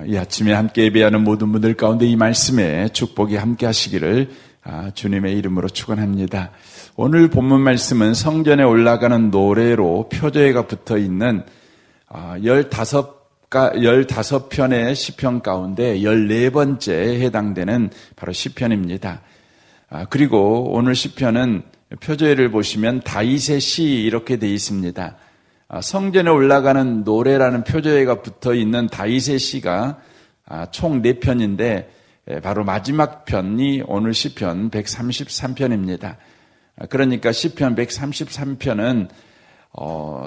이 아침에 함께 예배하는 모든 분들 가운데 이 말씀에 축복이 함께 하시기를 주님의 이름으로 축원합니다. 오늘 본문 말씀은 성전에 올라가는 노래로 표제가 붙어 있는 15편의 시편 가운데 14번째에 해당되는 바로 시편입니다. 그리고 오늘 시편은 표제를 보시면 다윗의 시 이렇게 되어 있습니다. 성전에 올라가는 노래라는 표제가 붙어 있는 다윗의 시가 총 4편인데 바로 마지막 편이 오늘 시편 133편입니다. 그러니까 시편 133편은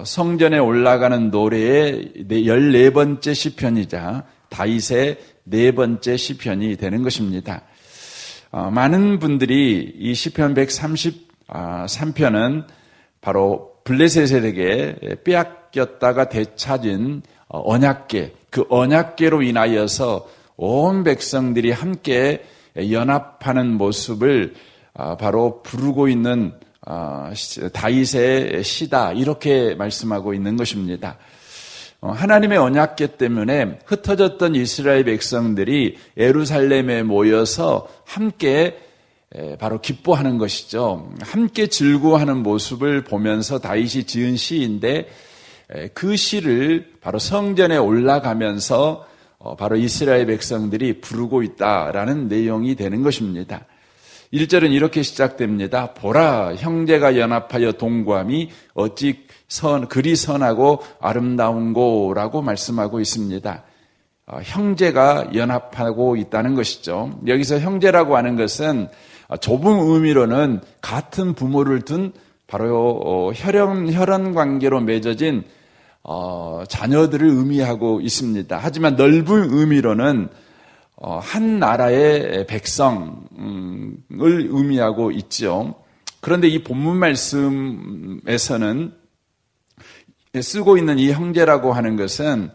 성전에 올라가는 노래의 14번째 시편이자 다윗의 4번째 시편이 되는 것입니다. 많은 분들이 이 시편 133편은 바로 블레셋에게 빼앗겼다가 되찾은 언약궤, 그 언약궤로 인하여서 온 백성들이 함께 연합하는 모습을 바로 부르고 있는 다윗의 시다, 이렇게 말씀하고 있는 것입니다. 하나님의 언약궤 때문에 흩어졌던 이스라엘 백성들이 예루살렘에 모여서 함께 바로 기뻐하는 것이죠. 함께 즐거워하는 모습을 보면서 다윗이 지은 시인데 그 시를 바로 성전에 올라가면서 바로 이스라엘 백성들이 부르고 있다라는 내용이 되는 것입니다. 1절은 이렇게 시작됩니다. 보라, 형제가 연합하여 동거함이 어찌 그리 선하고 아름다운고라고 말씀하고 있습니다. 형제가 연합하고 있다는 것이죠. 여기서 형제라고 하는 것은 좁은 의미로는 같은 부모를 둔 바로 혈연 관계로 맺어진 자녀들을 의미하고 있습니다. 하지만 넓은 의미로는 한 나라의 백성을 의미하고 있죠. 그런데 이 본문 말씀에서는 쓰고 있는 이 형제라고 하는 것은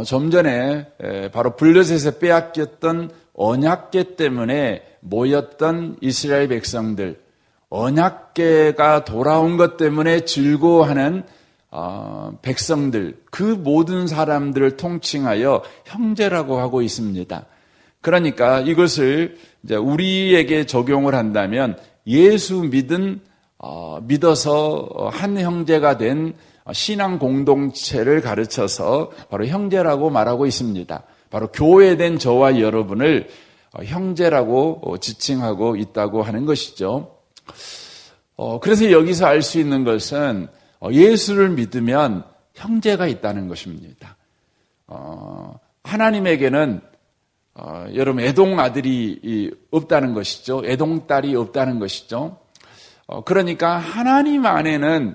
좀 전에 바로 블레셋에 빼앗겼던 언약궤 때문에 모였던 이스라엘 백성들, 언약궤가 돌아온 것 때문에 즐거워하는 백성들, 그 모든 사람들을 통칭하여 형제라고 하고 있습니다. 그러니까 이것을 이제 우리에게 적용을 한다면 예수 믿어서 한 형제가 된 신앙 공동체를 가르쳐서 바로 형제라고 말하고 있습니다. 바로 교회된 저와 여러분을 형제라고 지칭하고 있다고 하는 것이죠. 그래서 여기서 알 수 있는 것은 예수를 믿으면 형제가 있다는 것입니다. 하나님에게는 여러분 애동 아들이 없다는 것이죠. 애동 딸이 없다는 것이죠. 그러니까 하나님 안에는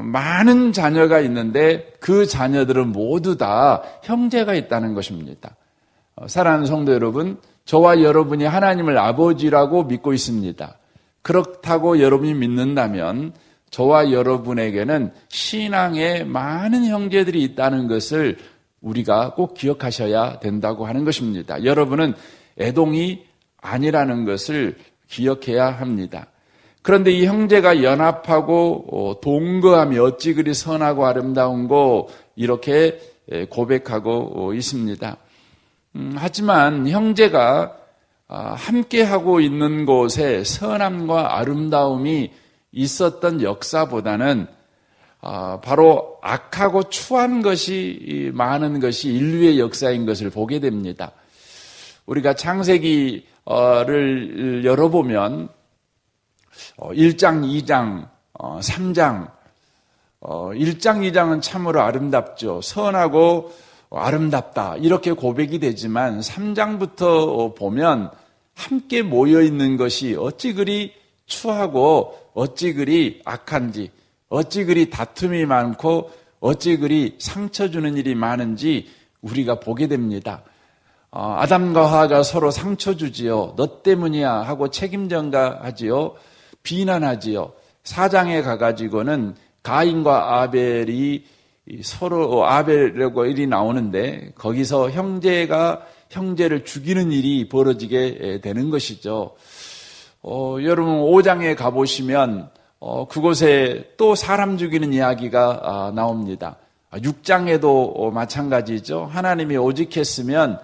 많은 자녀가 있는데 그 자녀들은 모두 다 형제가 있다는 것입니다. 사랑하는 성도 여러분, 저와 여러분이 하나님을 아버지라고 믿고 있습니다. 그렇다고 여러분이 믿는다면 저와 여러분에게는 신앙에 많은 형제들이 있다는 것을 우리가 꼭 기억하셔야 된다고 하는 것입니다. 여러분은 애동이 아니라는 것을 기억해야 합니다. 그런데 이 형제가 연합하고 동거함이 어찌 그리 선하고 아름다운고 이렇게 고백하고 있습니다. 하지만 형제가 함께하고 있는 곳에 선함과 아름다움이 있었던 역사보다는 바로 악하고 추한 것이 많은 것이 인류의 역사인 것을 보게 됩니다. 우리가 창세기를 열어보면 1장, 2장, 3장 1장, 2장은 참으로 아름답죠. 선하고 아름답다 이렇게 고백이 되지만 3장부터 보면 함께 모여있는 것이 어찌 그리 추하고 어찌 그리 악한지, 어찌 그리 다툼이 많고 어찌 그리 상처 주는 일이 많은지 우리가 보게 됩니다. 아담과 하와가 서로 상처 주지요. 너 때문이야 하고 책임 전가하지요. 비난하지요. 4장에 가가지고는 가인과 아벨이 서로 아벨과 일이 나오는데 거기서 형제가 형제를 죽이는 일이 벌어지게 되는 것이죠. 여러분 5장에 가보시면 그곳에 또 사람 죽이는 이야기가 나옵니다. 6장에도 마찬가지죠. 하나님이 오직했으면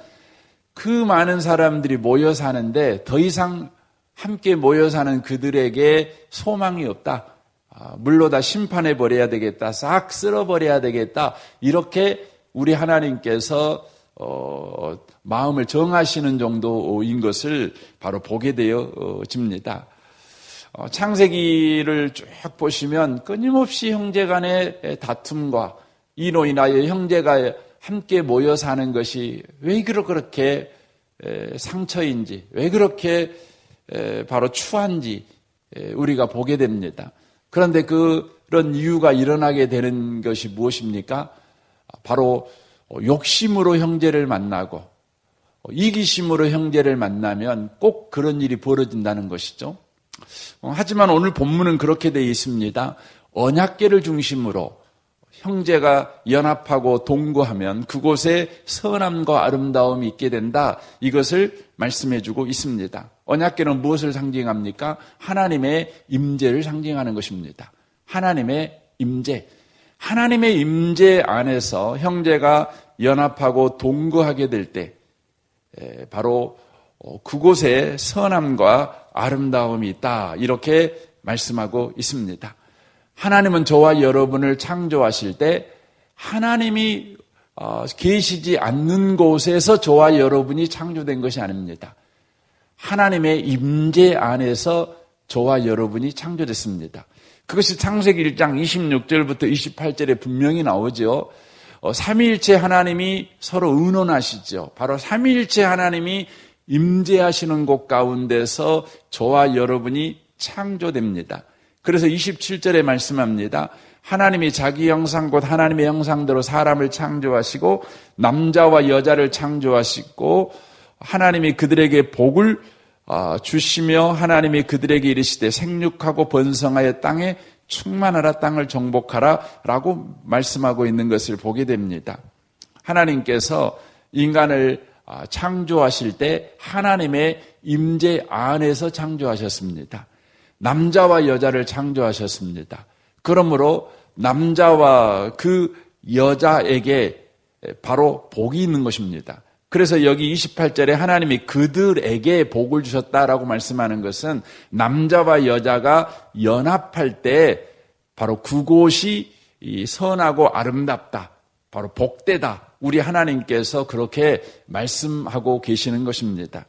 그 많은 사람들이 모여 사는데 더 이상 함께 모여 사는 그들에게 소망이 없다. 물로 다 심판해 버려야 되겠다. 싹 쓸어버려야 되겠다. 이렇게 우리 하나님께서 마음을 정하시는 정도인 것을 바로 보게 되어집니다. 창세기를 쭉 보시면 끊임없이 형제 간의 다툼과 이로 인하여 형제가 함께 모여 사는 것이 왜 그렇게 상처인지, 왜 그렇게 바로 추한지 우리가 보게 됩니다. 그런데 그런 이유가 일어나게 되는 것이 무엇입니까? 바로 욕심으로 형제를 만나고 이기심으로 형제를 만나면 꼭 그런 일이 벌어진다는 것이죠. 하지만 오늘 본문은 그렇게 되어 있습니다. 언약궤를 중심으로 형제가 연합하고 동거하면 그곳에 선함과 아름다움이 있게 된다. 이것을 말씀해 주고 있습니다. 언약궤는 무엇을 상징합니까? 하나님의 임재를 상징하는 것입니다. 하나님의 임재. 하나님의 임재 안에서 형제가 연합하고 동거하게 될 때 바로 그곳에 선함과 아름다움이 있다. 이렇게 말씀하고 있습니다. 하나님은 저와 여러분을 창조하실 때 하나님이 계시지 않는 곳에서 저와 여러분이 창조된 것이 아닙니다. 하나님의 임재 안에서 저와 여러분이 창조됐습니다. 그것이 창세기 1장 26절부터 28절에 분명히 나오죠. 삼위일체 하나님이 서로 의논하시죠. 바로 삼위일체 하나님이 임재하시는 곳 가운데서 저와 여러분이 창조됩니다. 그래서 27절에 말씀합니다. 하나님이 자기 형상 곧 하나님의 형상대로 사람을 창조하시고 남자와 여자를 창조하시고 하나님이 그들에게 복을 주시며 하나님이 그들에게 이르시되 생육하고 번성하여 땅에 충만하라 땅을 정복하라 라고 말씀하고 있는 것을 보게 됩니다. 하나님께서 인간을 창조하실 때 하나님의 임재 안에서 창조하셨습니다. 남자와 여자를 창조하셨습니다. 그러므로 남자와 그 여자에게 바로 복이 있는 것입니다. 그래서 여기 28절에 하나님이 그들에게 복을 주셨다라고 말씀하는 것은 남자와 여자가 연합할 때 바로 그곳이 선하고 아름답다. 바로 복되다. 우리 하나님께서 그렇게 말씀하고 계시는 것입니다.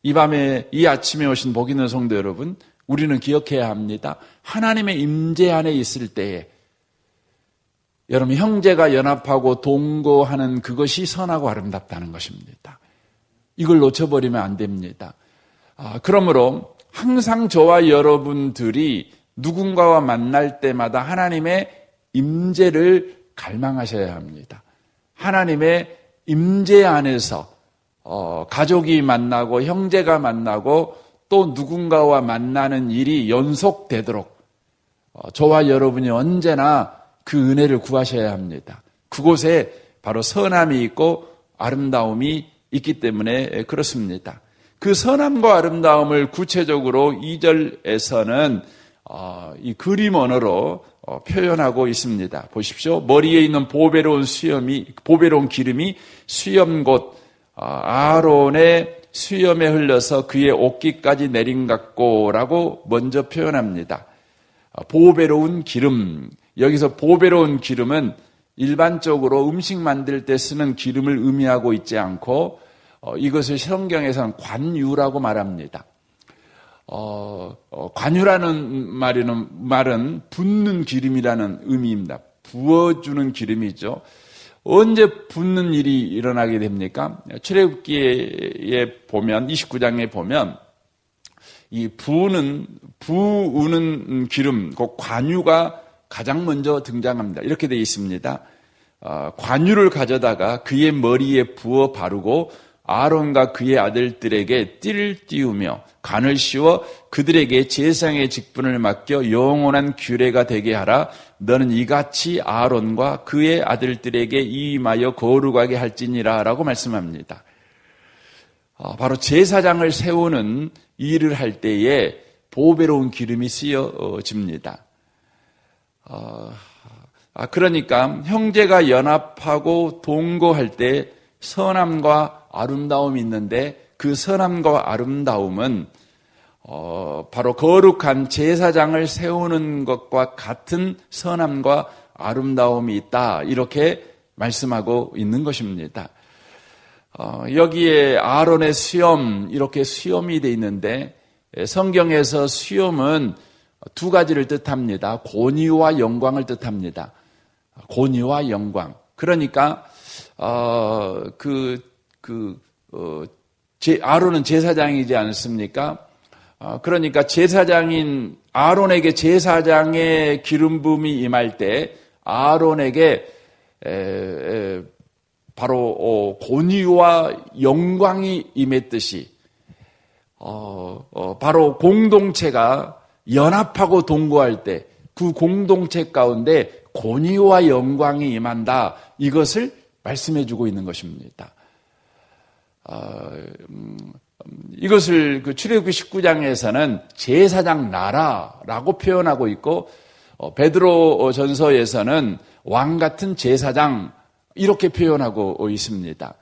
이 밤에 이 아침에 오신 복 있는 성도 여러분, 우리는 기억해야 합니다. 하나님의 임재 안에 있을 때에 여러분 형제가 연합하고 동거하는 그것이 선하고 아름답다는 것입니다. 이걸 놓쳐버리면 안 됩니다. 그러므로 항상 저와 여러분들이 누군가와 만날 때마다 하나님의 임재를 갈망하셔야 합니다. 하나님의 임재 안에서 가족이 만나고 형제가 만나고 또 누군가와 만나는 일이 연속되도록 저와 여러분이 언제나 그 은혜를 구하셔야 합니다. 그곳에 바로 선함이 있고 아름다움이 있기 때문에 그렇습니다. 그 선함과 아름다움을 구체적으로 2절에서는 이 그림 언어로 표현하고 있습니다. 보십시오. 머리에 있는 보배로운 기름이 수염 곧 아론의 수염에 흘러서 그의 옷깃까지 내린 같고라고 먼저 표현합니다. 보배로운 기름. 여기서 보배로운 기름은 일반적으로 음식 만들 때 쓰는 기름을 의미하고 있지 않고 이것을 성경에서는 관유라고 말합니다. 관유라는 말은 붓는 기름이라는 의미입니다. 부어주는 기름이죠. 언제 붓는 일이 일어나게 됩니까? 출애굽기에 보면 29장에 보면 이 부으는 기름, 그 관유가 가장 먼저 등장합니다. 이렇게 되어 있습니다. 관유를 가져다가 그의 머리에 부어 바르고 아론과 그의 아들들에게 띠를 띄우며 간을 씌워 그들에게 제사장의 직분을 맡겨 영원한 규례가 되게 하라. 너는 이같이 아론과 그의 아들들에게 임하여 거룩하게 할지니라 라고 말씀합니다. 바로 제사장을 세우는 일을 할 때에 보배로운 기름이 쓰여집니다. 그러니까 형제가 연합하고 동거할 때 선함과 아름다움이 있는데 그 선함과 아름다움은 바로 거룩한 제사장을 세우는 것과 같은 선함과 아름다움이 있다. 이렇게 말씀하고 있는 것입니다. 여기에 아론의 수염, 이렇게 수염이 되어 있는데 성경에서 수염은 두 가지를 뜻합니다. 권위와 영광을 뜻합니다. 권위와 영광. 그러니까 아론은 제사장이지 않습니까? 그러니까 제사장인 아론에게 제사장의 기름 부음이 임할 때 아론에게 바로 권위와 영광이 임했듯이 바로 공동체가 연합하고 동거할 때 그 공동체 가운데 권위와 영광이 임한다. 이것을 말씀해 주고 있는 것입니다. 이것을 출애굽기 19장에서는 제사장 나라라고 표현하고 있고 베드로 전서에서는 왕 같은 제사장 이렇게 표현하고 있습니다.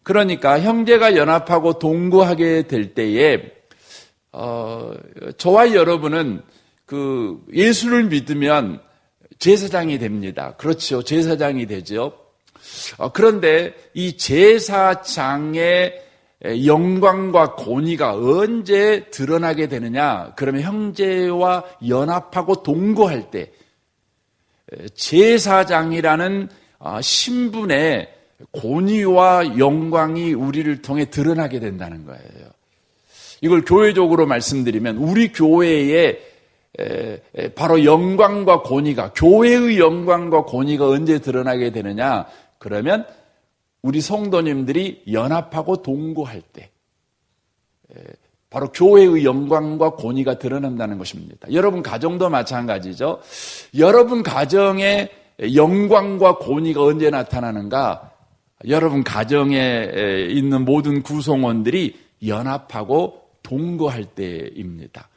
그러니까 형제가 연합하고 동거하게 될 때에 저와 여러분은 예수를 믿으면 제사장이 됩니다. 그렇죠. 제사장이 되죠. 그런데 이 제사장의 영광과 권위가 언제 드러나게 되느냐? 그러면 형제와 연합하고 동거할 때 제사장이라는 신분의 권위와 영광이 우리를 통해 드러나게 된다는 거예요. 이걸 교회적으로 말씀드리면 우리 교회에 바로 영광과 권위가, 교회의 영광과 권위가 언제 드러나게 되느냐? 그러면 우리 성도님들이 연합하고 동거할 때 바로 교회의 영광과 권위가 드러난다는 것입니다. 여러분 가정도 마찬가지죠. 여러분 가정의 영광과 권위가 언제 나타나는가? 여러분 가정에 있는 모든 구성원들이 연합하고 동거할 때입니다.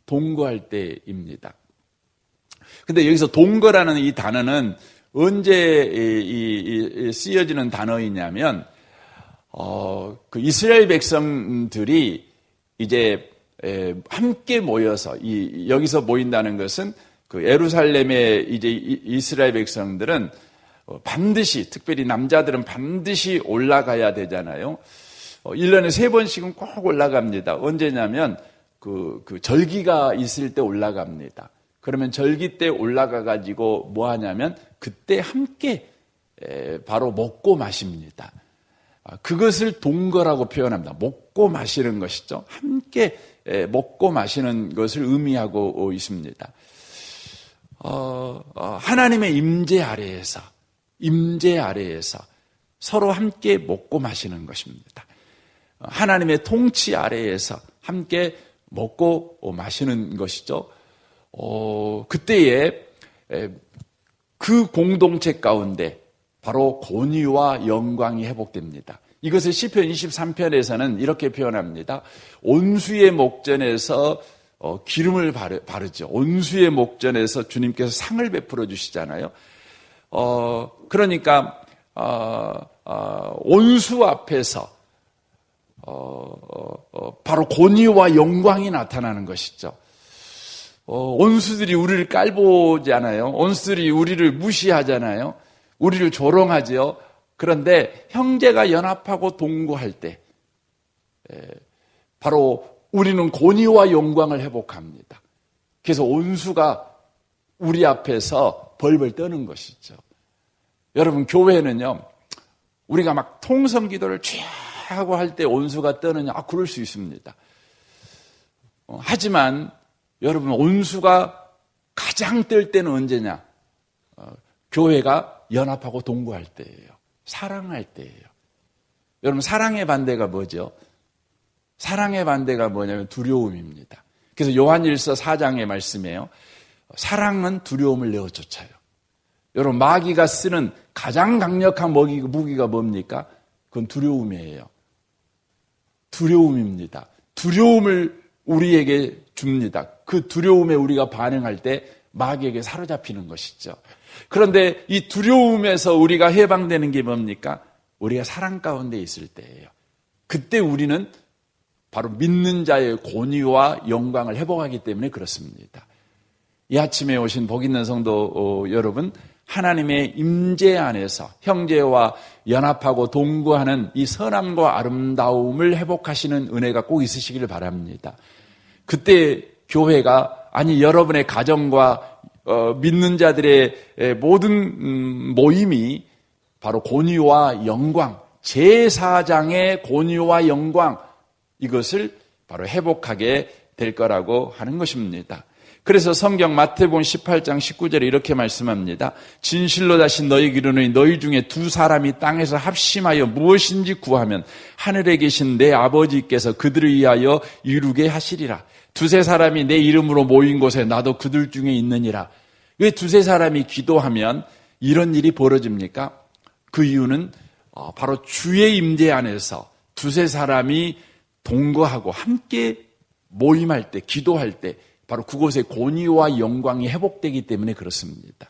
동거할 때입니다. 근데 여기서 동거라는 이 단어는 언제 쓰여지는 단어이냐면, 그 이스라엘 백성들이 이제 함께 모여서, 여기서 모인다는 것은 그 예루살렘의 이제 이스라엘 백성들은 반드시, 특별히 남자들은 반드시 올라가야 되잖아요. 1년에 3번씩은 꼭 올라갑니다. 언제냐면, 그 절기가 있을 때 올라갑니다. 그러면 절기 때 올라가가지고 뭐 하냐면, 그때 함께 바로 먹고 마십니다. 그것을 동거라고 표현합니다. 먹고 마시는 것이죠. 함께 먹고 마시는 것을 의미하고 있습니다. 하나님의 임재 아래에서 서로 함께 먹고 마시는 것입니다. 하나님의 통치 아래에서 함께 먹고 마시는 것이죠. 그때에 그 공동체 가운데 바로 권위와 영광이 회복됩니다. 이것을 시편 23편에서는 이렇게 표현합니다. 온수의 목전에서 기름을 바르죠. 온수의 목전에서 주님께서 상을 베풀어 주시잖아요. 그러니까 온수 앞에서 바로 권위와 영광이 나타나는 것이죠. 온수들이 우리를 깔보잖아요. 온수들이 우리를 무시하잖아요. 우리를 조롱하죠. 그런데 형제가 연합하고 동거할 때 바로 우리는 권위와 영광을 회복합니다. 그래서 온수가 우리 앞에서 벌벌 떠는 것이죠. 여러분 교회는요, 우리가 막 통성기도를 쫙 하고 할 때 온수가 떠느냐? 그럴 수 있습니다. 하지만 여러분 온수가 가장 뜰 때는 언제냐? 교회가 연합하고 동거할 때예요. 사랑할 때예요. 여러분 사랑의 반대가 뭐죠? 사랑의 반대가 뭐냐면 두려움입니다. 그래서 요한일서 4장의 말씀이에요. 사랑은 두려움을 내어쫓아요. 여러분 마귀가 쓰는 가장 강력한 무기가 뭡니까? 그건 두려움이에요. 두려움입니다. 두려움을 우리에게 줍니다. 그 두려움에 우리가 반응할 때 마귀에게 사로잡히는 것이죠. 그런데 이 두려움에서 우리가 해방되는 게 뭡니까? 우리가 사랑 가운데 있을 때예요. 그때 우리는 바로 믿는 자의 권위와 영광을 회복하기 때문에 그렇습니다. 이 아침에 오신 복 있는 성도 여러분, 하나님의 임재 안에서 형제와 연합하고 동거하는 이 선함과 아름다움을 회복하시는 은혜가 꼭 있으시기를 바랍니다. 그때 교회가, 아니 여러분의 가정과 믿는 자들의 모든 모임이 바로 권위와 영광, 제사장의 권위와 영광, 이것을 바로 회복하게 될 거라고 하는 것입니다. 그래서 성경 마태복음 18장 19절에 이렇게 말씀합니다. 진실로 다시 너희에게 이르노니 너희 중에 두 사람이 땅에서 합심하여 무엇인지 구하면 하늘에 계신 내 아버지께서 그들을 위하여 이루게 하시리라. 두세 사람이 내 이름으로 모인 곳에 나도 그들 중에 있느니라. 왜 두세 사람이 기도하면 이런 일이 벌어집니까? 그 이유는 바로 주의 임재 안에서 두세 사람이 동거하고 함께 모임할 때, 기도할 때 바로 그곳의 권위와 영광이 회복되기 때문에 그렇습니다.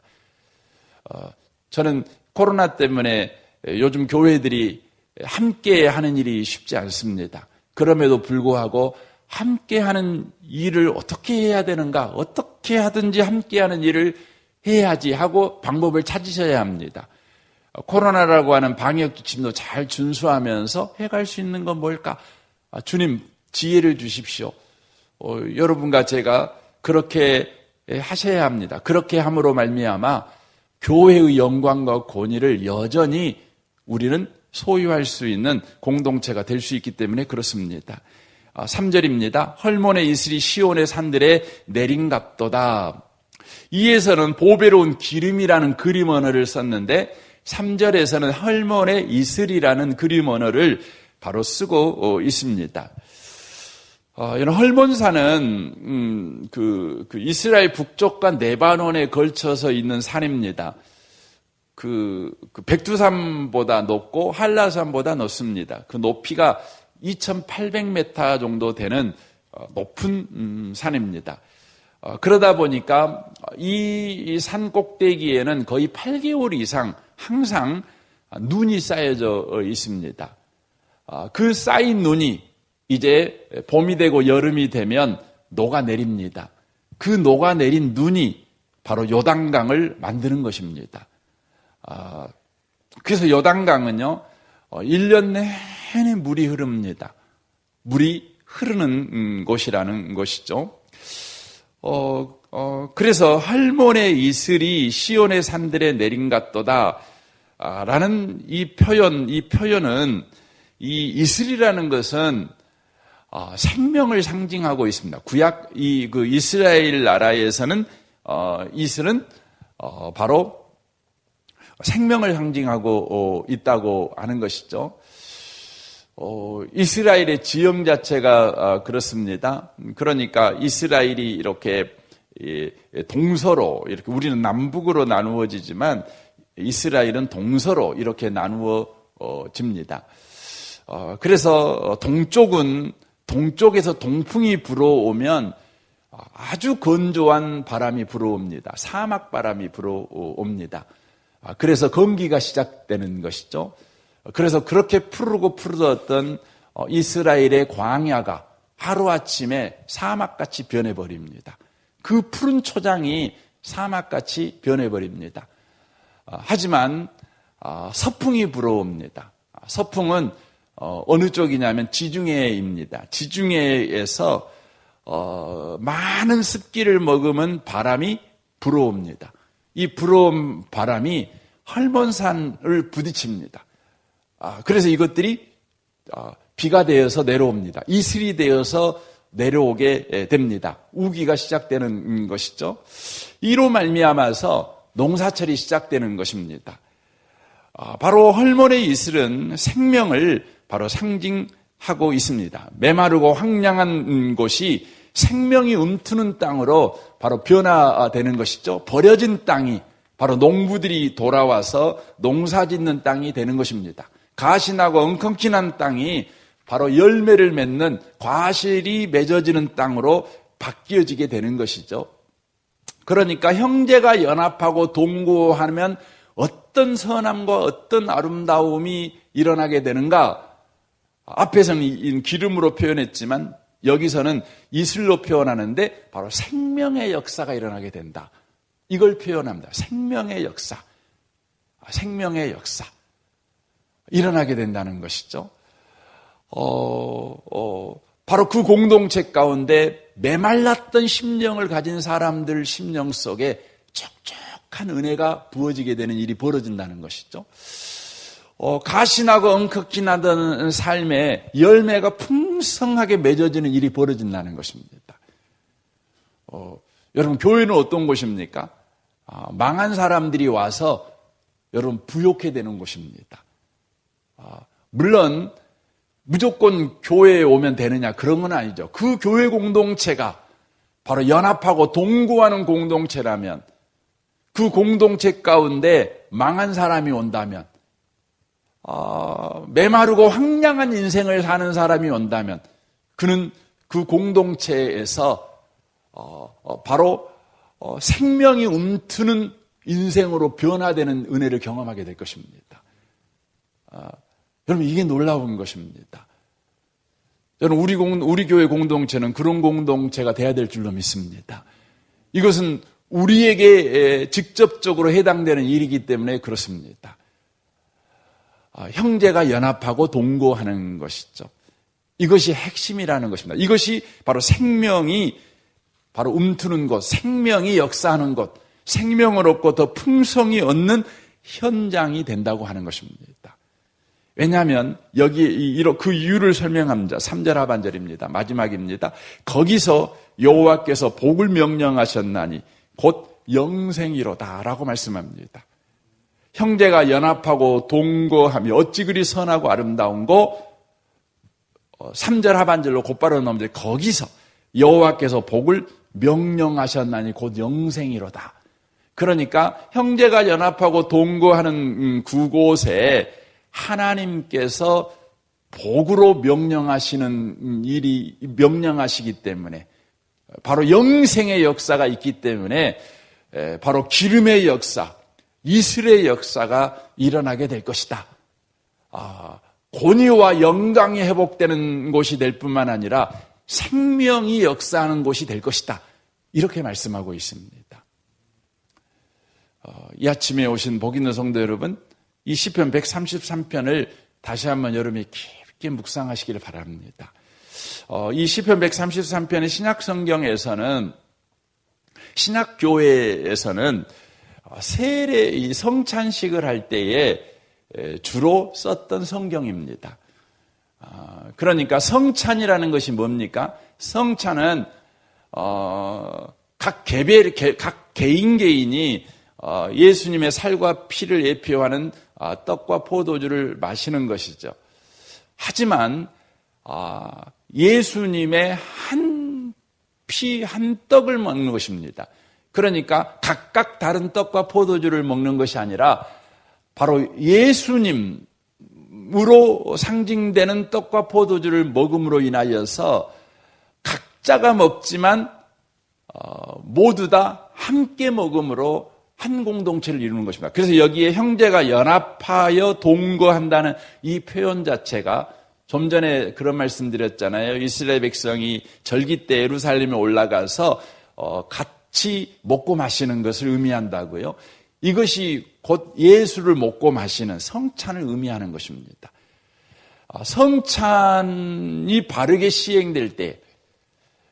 저는 코로나 때문에 요즘 교회들이 함께 하는 일이 쉽지 않습니다. 그럼에도 불구하고 함께 하는 일을 어떻게 해야 되는가, 어떻게 하든지 함께 하는 일을 해야지 하고 방법을 찾으셔야 합니다. 코로나라고 하는 방역 지침도 잘 준수하면서 해갈 수 있는 건 뭘까? 주님 지혜를 주십시오. 여러분과 제가 그렇게 하셔야 합니다. 그렇게 함으로 말미암아 교회의 영광과 권위를 여전히 우리는 소유할 수 있는 공동체가 될 수 있기 때문에 그렇습니다. 3절입니다. 헐몬의 이슬이 시온의 산들에 내린갑도다. 이에서는 보배로운 기름이라는 그림 언어를 썼는데 3절에서는 헐몬의 이슬이라는 그림 언어를 바로 쓰고 있습니다. 이런 헐몬산은 그 이스라엘 북쪽과 레바논에 걸쳐서 있는 산입니다. 그 백두산보다 높고 한라산보다 높습니다. 그 높이가 2,800m 정도 되는 높은 산입니다. 그러다 보니까 이 산 꼭대기에는 거의 8개월 이상 항상 눈이 쌓여져 있습니다. 그 쌓인 눈이 이제 봄이 되고 여름이 되면 녹아내립니다. 그 녹아내린 눈이 바로 요단강을 만드는 것입니다. 그래서 요단강은요, 1년 내내 물이 흐릅니다. 물이 흐르는 곳이라는 것이죠. 그래서 헐몬의 이슬이 시온의 산들에 내린갑도다 라는 이 표현은 이 이슬이라는 것은 생명을 상징하고 있습니다. 구약 그 이스라엘 나라에서는 이슬은 바로 생명을 상징하고 있다고 하는 것이죠. 이스라엘의 지형 자체가 그렇습니다. 그러니까 이스라엘이 이렇게 동서로, 이렇게 우리는 남북으로 나누어지지만 이스라엘은 동서로 이렇게 나누어집니다. 그래서 동쪽에서 동풍이 불어오면 아주 건조한 바람이 불어옵니다. 사막 바람이 불어옵니다. 그래서 건기가 시작되는 것이죠. 그래서 그렇게 푸르고 푸르던 이스라엘의 광야가 하루아침에 사막같이 변해버립니다. 그 푸른 초장이 사막같이 변해버립니다. 하지만 서풍이 불어옵니다. 서풍은 어느 쪽이냐면 지중해입니다. 지중해에서 많은 습기를 머금은 바람이 불어옵니다. 이 불어온 바람이 헐몬산을 부딪힙니다. 그래서 이것들이 비가 되어서 내려옵니다. 이슬이 되어서 내려오게 됩니다. 우기가 시작되는 것이죠. 이로 말미암아서 농사철이 시작되는 것입니다. 바로 헐몬의 이슬은 생명을 바로 상징하고 있습니다. 메마르고 황량한 곳이 생명이 움트는 땅으로 바로 변화되는 것이죠. 버려진 땅이 바로 농부들이 돌아와서 농사짓는 땅이 되는 것입니다. 가시나고 엉겅퀴난 땅이 바로 열매를 맺는 과실이 맺어지는 땅으로 바뀌어지게 되는 것이죠. 그러니까 형제가 연합하고 동거하면 어떤 선함과 어떤 아름다움이 일어나게 되는가? 앞에서는 기름으로 표현했지만 여기서는 이슬로 표현하는데 바로 생명의 역사가 일어나게 된다. 이걸 표현합니다. 생명의 역사. 생명의 역사. 일어나게 된다는 것이죠. 바로 그 공동체 가운데 메말랐던 심령을 가진 사람들 심령 속에 촉촉한 은혜가 부어지게 되는 일이 벌어진다는 것이죠. 가신하고 엉컥히 나던 삶에 열매가 풍성하게 맺어지는 일이 벌어진다는 것입니다. 여러분, 교회는 어떤 곳입니까? 망한 사람들이 와서 여러분 부욕해 되는 곳입니다. 물론 무조건 교회에 오면 되느냐 그런 건 아니죠. 그 교회 공동체가 바로 연합하고 동거하는 공동체라면, 그 공동체 가운데 망한 사람이 온다면, 메마르고 황량한 인생을 사는 사람이 온다면 그는 그 공동체에서 바로 생명이 움트는 인생으로 변화되는 은혜를 경험하게 될 것입니다. 여러분, 이게 놀라운 것입니다. 저는 우리 교회 공동체는 그런 공동체가 돼야 될 줄로 믿습니다. 이것은 우리에게 직접적으로 해당되는 일이기 때문에 그렇습니다. 형제가 연합하고 동거하는 것이죠. 이것이 핵심이라는 것입니다. 이것이 바로 생명이 바로 움트는 것, 생명이 역사하는 것, 생명을 얻고 더 풍성히 얻는 현장이 된다고 하는 것입니다. 왜냐하면 여기 그 이유를 설명합니다. 3절 하반절입니다. 마지막입니다. 거기서 여호와께서 복을 명령하셨나니 곧 영생이로다 라고 말씀합니다. 형제가 연합하고 동거하며 어찌 그리 선하고 아름다운고, 3절 하반절로 곧바로 넘어져 거기서 여호와께서 복을 명령하셨나니 곧 영생이로다. 그러니까 형제가 연합하고 동거하는 그곳에 하나님께서 복으로 명령하시기 때문에, 바로 영생의 역사가 있기 때문에 바로 기름의 역사, 이슬의 역사가 일어나게 될 것이다. 권위와 영광이 회복되는 곳이 될 뿐만 아니라 생명이 역사하는 곳이 될 것이다. 이렇게 말씀하고 있습니다. 이 아침에 오신 복 있는 성도 여러분, 이 시편 133편을 다시 한번 여러분이 깊게 묵상하시기를 바랍니다. 이 시편 133편의 신약 성경에서는, 신약 교회에서는 세례 이 성찬식을 할 때에 주로 썼던 성경입니다. 그러니까 성찬이라는 것이 뭡니까? 성찬은 각 개인이 예수님의 살과 피를 예표하는 떡과 포도주를 마시는 것이죠. 하지만 예수님의 한 피, 한 떡을 먹는 것입니다. 그러니까 각각 다른 떡과 포도주를 먹는 것이 아니라 바로 예수님으로 상징되는 떡과 포도주를 먹음으로 인하여서 각자가 먹지만 모두 다 함께 먹음으로 한 공동체를 이루는 것입니다. 그래서 여기에 형제가 연합하여 동거한다는 이 표현 자체가, 좀 전에 그런 말씀 드렸잖아요. 이스라엘 백성이 절기 때 예루살렘에 올라가서 같이 먹고 마시는 것을 의미한다고요. 이것이 곧 예수를 먹고 마시는 성찬을 의미하는 것입니다. 성찬이 바르게 시행될 때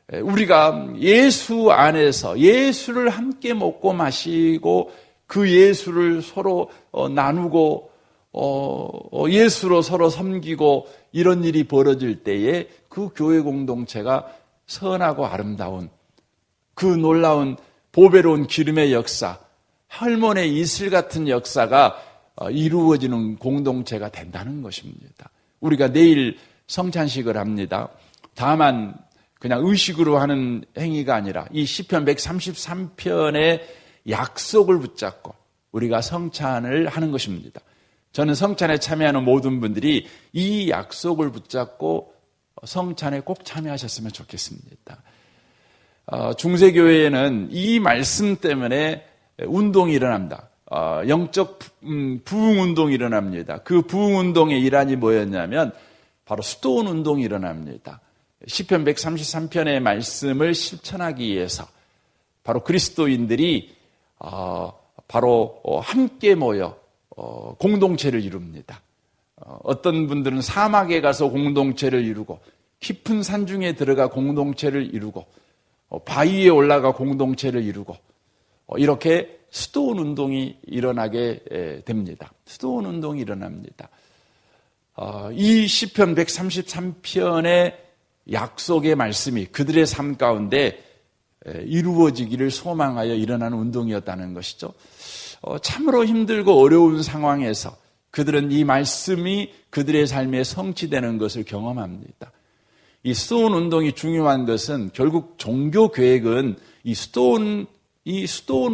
우리가 예수 안에서 예수를 함께 먹고 마시고 그 예수를 서로 나누고 예수로 서로 섬기고 이런 일이 벌어질 때에 그 교회 공동체가 선하고 아름다운, 그 놀라운 보배로운 기름의 역사, 헐몬의 이슬 같은 역사가 이루어지는 공동체가 된다는 것입니다. 우리가 내일 성찬식을 합니다. 다만 그냥 의식으로 하는 행위가 아니라 이 시편 133편의 약속을 붙잡고 우리가 성찬을 하는 것입니다. 저는 성찬에 참여하는 모든 분들이 이 약속을 붙잡고 성찬에 꼭 참여하셨으면 좋겠습니다. 중세교회에는 이 말씀 때문에 운동이 일어납니다. 영적 부흥운동이 일어납니다. 그 부흥운동의 일환이 뭐였냐면 바로 수도원 운동이 일어납니다. 시편 133편의 말씀을 실천하기 위해서 바로 그리스도인들이 바로 함께 모여 공동체를 이룹니다. 어떤 분들은 사막에 가서 공동체를 이루고 깊은 산중에 들어가 공동체를 이루고 바위에 올라가 공동체를 이루고 이렇게 수도원 운동이 일어나게 됩니다. 수도원 운동이 일어납니다. 이 시편 133편의 약속의 말씀이 그들의 삶 가운데 이루어지기를 소망하여 일어나는 운동이었다는 것이죠. 참으로 힘들고 어려운 상황에서 그들은 이 말씀이 그들의 삶에 성취되는 것을 경험합니다. 이 수도원 운동이 중요한 것은 결국 종교 계획은 이 수도원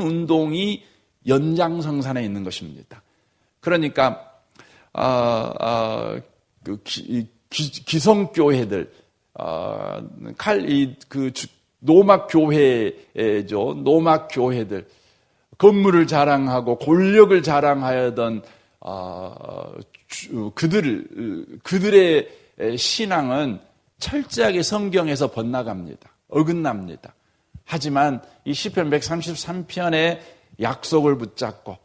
운동이 연장성산에 있는 것입니다. 그러니까 기성교회들, 노막교회죠. 노막교회들, 건물을 자랑하고 권력을 자랑하였던 그들의 신앙은 철저하게 성경에서 번나갑니다. 어긋납니다. 하지만 이 시편 133편의 약속을 붙잡고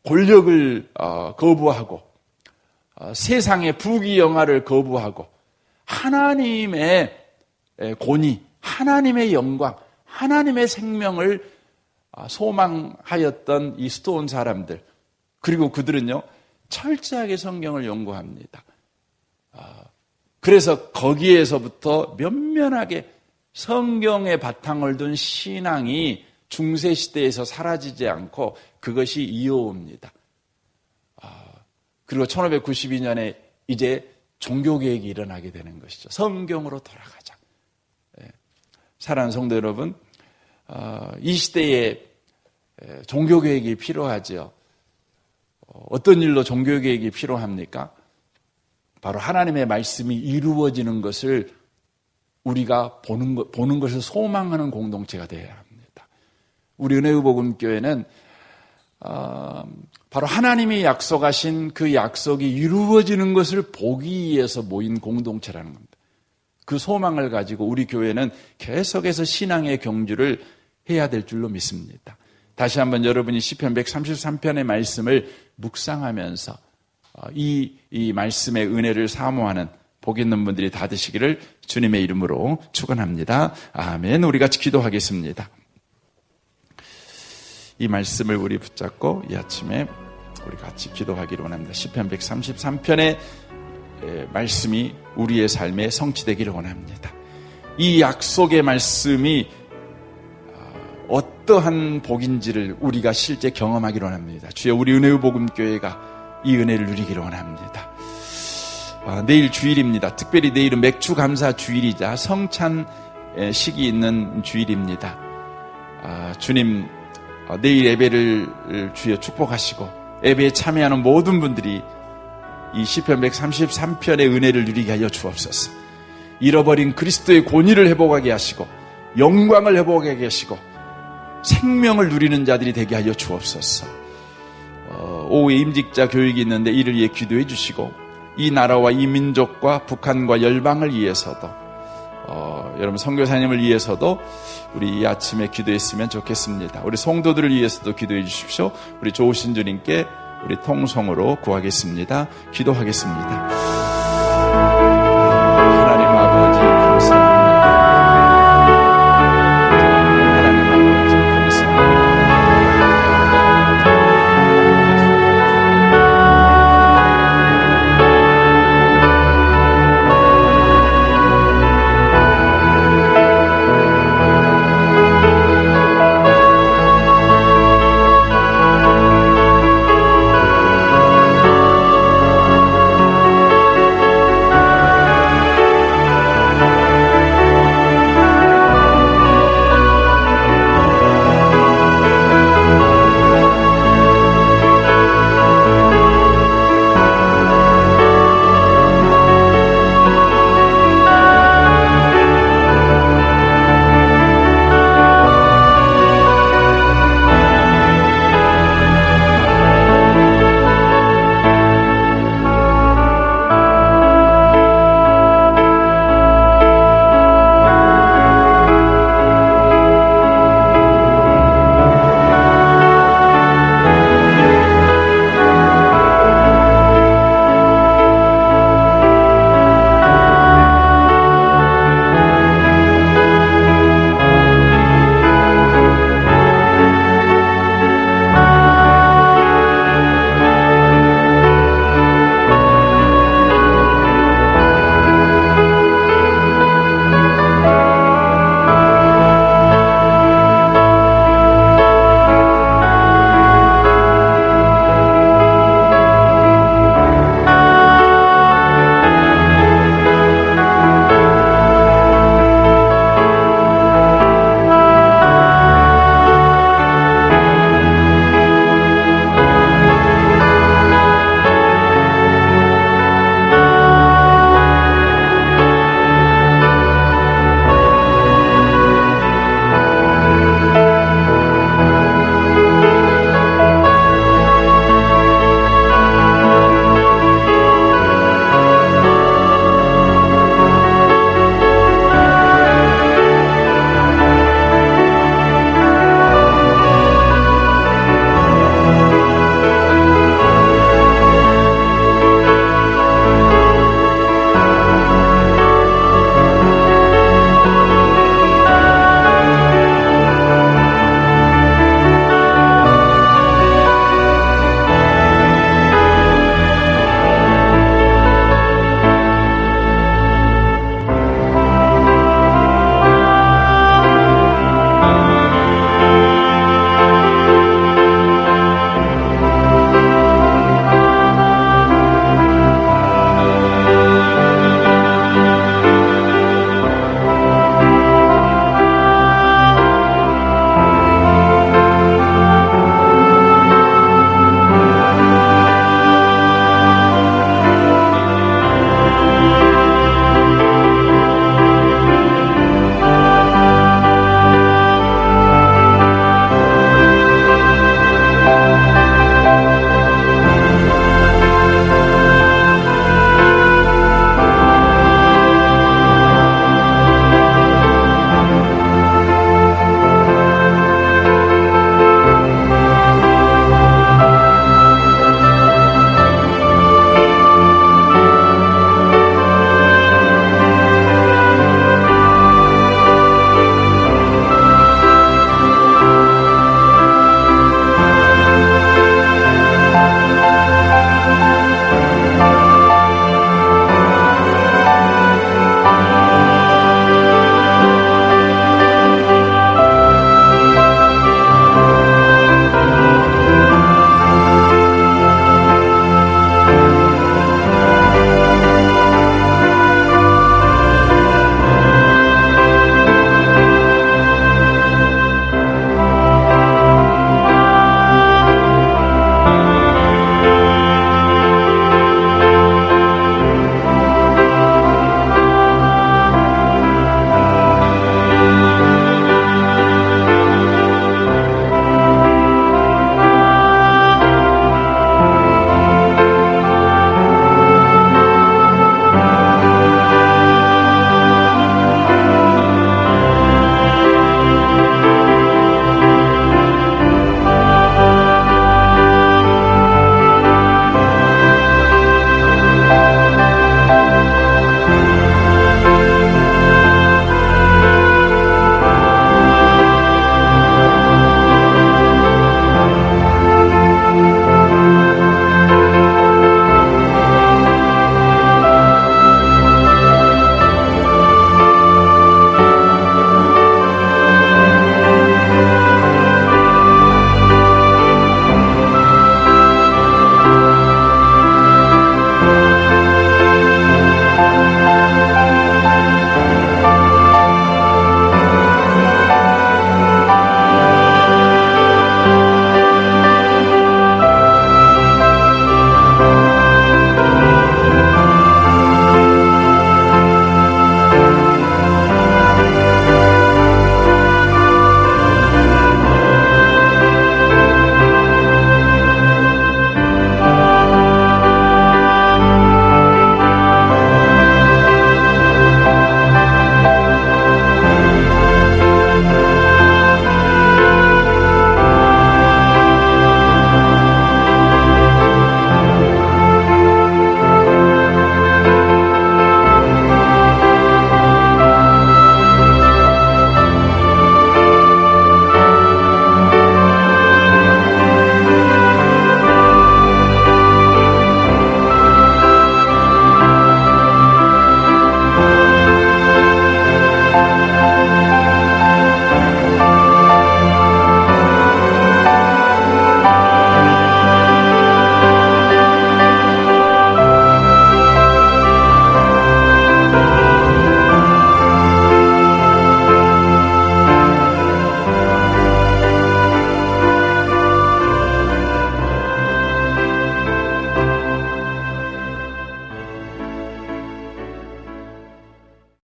권력을 거부하고 세상의 부귀영화를 거부하고 하나님의 권위, 하나님의 영광, 하나님의 생명을 소망하였던 이 수도원 사람들, 그리고 그들은요 철저하게 성경을 연구합니다. 그래서 거기에서부터 면면하게 성경의 바탕을 둔 신앙이 중세시대에서 사라지지 않고 그것이 이어옵니다. 그리고 1592년에 이제 종교개혁이 일어나게 되는 것이죠. 성경으로 돌아가자. 사랑하는 성도 여러분, 이 시대에 종교개혁이 필요하죠. 어떤 일로 종교개혁이 필요합니까? 바로 하나님의 말씀이 이루어지는 것을 우리가 보는 것을 소망하는 공동체가 되어야 합니다. 우리 은혜의 복음교회는 바로 하나님이 약속하신 그 약속이 이루어지는 것을 보기 위해서 모인 공동체라는 겁니다. 그 소망을 가지고 우리 교회는 계속해서 신앙의 경주를 해야 될 줄로 믿습니다. 다시 한번 여러분이 시편 133편의 말씀을 묵상하면서 이 말씀의 은혜를 사모하는 복 있는 분들이 다 되시기를 주님의 이름으로 축원합니다. 아멘. 우리 같이 기도하겠습니다. 이 말씀을 우리 붙잡고 이 아침에 우리 같이 기도하기를 원합니다. 시편 133편의 말씀이 우리의 삶에 성취되기를 원합니다. 이 약속의 말씀이 어떠한 복인지를 우리가 실제 경험하기를 원합니다. 주여, 우리 은혜의 복음교회가 이 은혜를 누리기를 원합니다. 내일 주일입니다. 특별히 내일은 맥주 감사 주일이자 성찬식이 있는 주일입니다. 주님, 내일 예배를 주여 축복하시고 예배에 참여하는 모든 분들이 이 시편 133편의 은혜를 누리게 하여 주옵소서. 잃어버린 그리스도의 권위를 회복하게 하시고 영광을 회복하게 하시고 생명을 누리는 자들이 되게 하여 주옵소서. 오후에 임직자 교육이 있는데 이를 위해 기도해 주시고 이 나라와 이 민족과 북한과 열방을 위해서도 여러분 선교사님을 위해서도 우리 이 아침에 기도했으면 좋겠습니다. 우리 성도들을 위해서도 기도해 주십시오. 우리 좋으신 주님께 우리 통성으로 구하겠습니다. 기도하겠습니다.